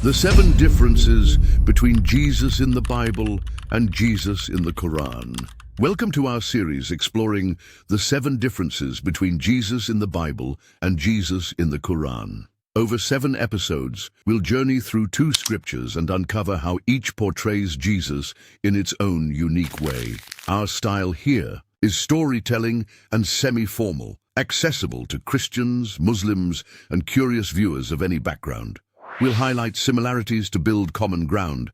The 7 differences between Jesus in the Bible and Jesus in the Quran. Welcome to our series exploring the 7 differences between Jesus in the Bible and Jesus in the Quran. Over 7 episodes, we'll journey through 2 scriptures and uncover how each portrays Jesus in its own unique way. Our style here is storytelling and semi-formal, accessible to Christians, Muslims, and curious viewers of any background. We'll highlight similarities to build common ground,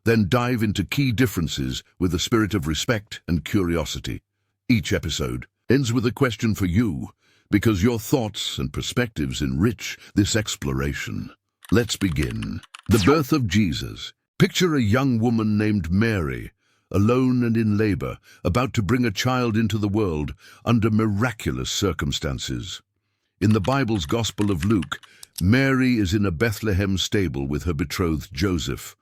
then dive into key differences with a spirit of respect and curiosity. Each episode ends with a question for you, because your thoughts and perspectives enrich this exploration. Let's begin. The birth of Jesus. Picture a young woman named Mary, alone and in labor, about to bring a child into the world under miraculous circumstances. In the Bible's Gospel of Luke, Mary is in a Bethlehem stable with her betrothed Joseph.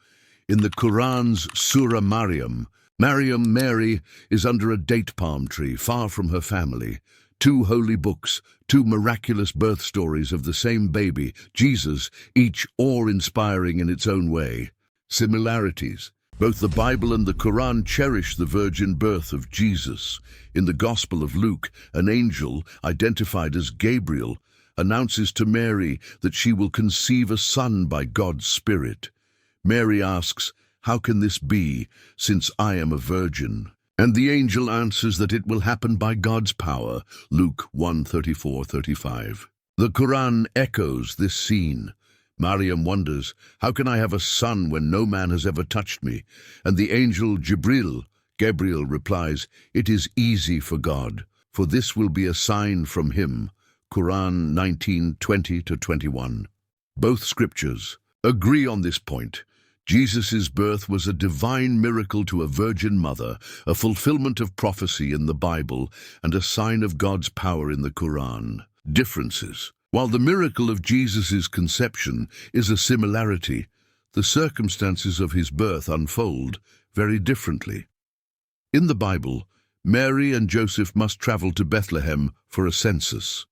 In the Quran's Surah Maryam, Mary is under a date palm tree, far from her family. 2 holy books, 2 miraculous birth stories of the same baby, Jesus, each awe-inspiring in its own way. Similarities. Both the Bible and the Quran cherish the virgin birth of Jesus. In the Gospel of Luke, an angel, identified as Gabriel, announces to Mary that she will conceive a son by God's Spirit. Mary asks, "How can this be, since I am a virgin?" And the angel answers that it will happen by God's power. Luke 1:34-35. The Quran echoes this scene. Maryam wonders, "How can I have a son when no man has ever touched me?" And the angel Gabriel replies, "It is easy for God, for this will be a sign from him." Quran 19:20-21. Both scriptures agree on this point. Jesus' birth was a divine miracle to a virgin mother, a fulfillment of prophecy in the Bible, and a sign of God's power in the Quran. Differences. While the miracle of Jesus' conception is a similarity, the circumstances of his birth unfold very differently. In the Bible, Mary and Joseph must travel to Bethlehem for a census.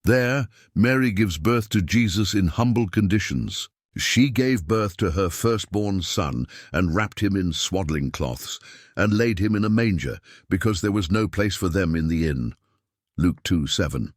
There, Mary gives birth to Jesus in humble conditions. She gave birth to her firstborn son and wrapped him in swaddling cloths and laid him in a manger because there was no place for them in the inn. Luke 2:7.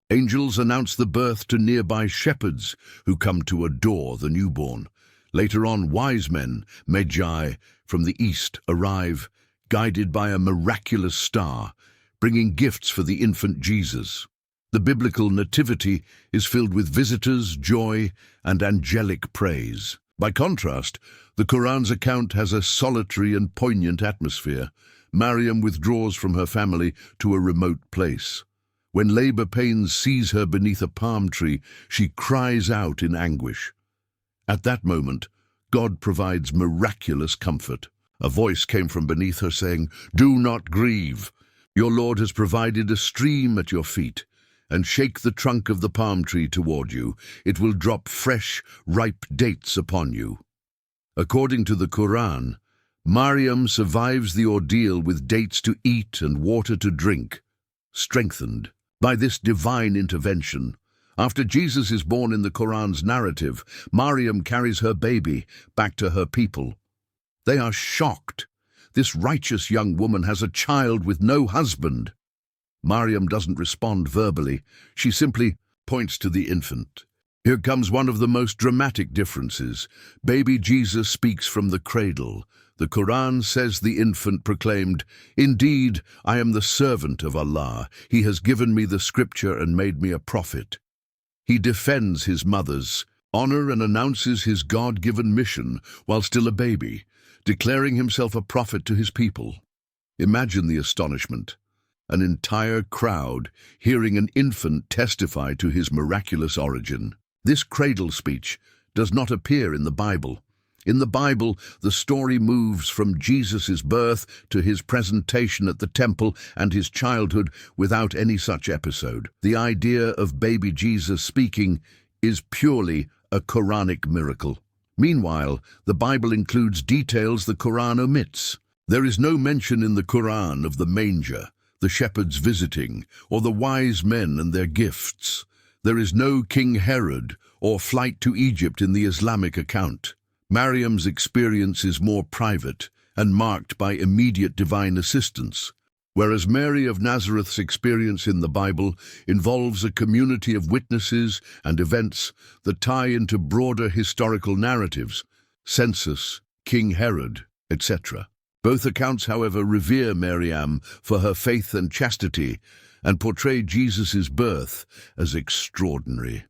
Angels announce the birth to nearby shepherds who come to adore the newborn. Later on, wise men, magi, from the east arrive, guided by a miraculous star, bringing gifts for the infant Jesus. The biblical nativity is filled with visitors, joy, and angelic praise. By contrast, the Quran's account has a solitary and poignant atmosphere. Maryam withdraws from her family to a remote place. When labor pains seize her beneath a palm tree, she cries out in anguish. At that moment, God provides miraculous comfort. A voice came from beneath her saying, "Do not grieve. Your Lord has provided a stream at your feet, and shake the trunk of the palm tree toward you. It will drop fresh, ripe dates upon you." According to the Quran, Maryam survives the ordeal with dates to eat and water to drink, strengthened by this divine intervention. After Jesus is born in the Quran's narrative, Maryam carries her baby back to her people. They are shocked. This righteous young woman has a child with no husband. Maryam doesn't respond verbally. She simply points to the infant. Here comes one of the most dramatic differences. Baby Jesus speaks from the cradle. The Quran says the infant proclaimed, "Indeed, I am the servant of Allah. He has given me the scripture and made me a prophet." He defends his mother's honor and announces his God-given mission while still a baby, declaring himself a prophet to his people. Imagine the astonishment. An entire crowd hearing an infant testify to his miraculous origin. This cradle speech does not appear in the Bible. In the Bible, the story moves from Jesus' birth to his presentation at the temple and his childhood without any such episode. The idea of baby Jesus speaking is purely a Quranic miracle. Meanwhile, the Bible includes details the Quran omits. There is no mention in the Quran of the manger, the shepherds visiting, or the wise men and their gifts. There is no King Herod or flight to Egypt in the Islamic account. Maryam's experience is more private and marked by immediate divine assistance, whereas Mary of Nazareth's experience in the Bible involves a community of witnesses and events that tie into broader historical narratives, census, King Herod, etc. Both accounts, however, revere Maryam for her faith and chastity and portray Jesus' birth as extraordinary.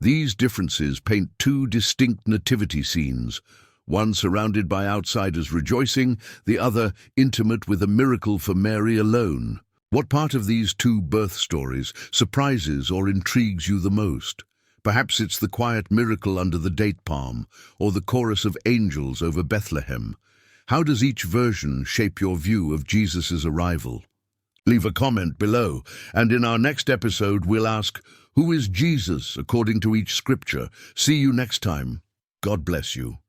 These differences paint two distinct nativity scenes, one surrounded by outsiders rejoicing, the other intimate with a miracle for Mary alone. What part of these two birth stories surprises or intrigues you the most? Perhaps it's the quiet miracle under the date palm, or the chorus of angels over Bethlehem. How does each version shape your view of Jesus' arrival? Leave a comment below, and in our next episode we'll ask, who is Jesus according to each scripture? See you next time. God bless you.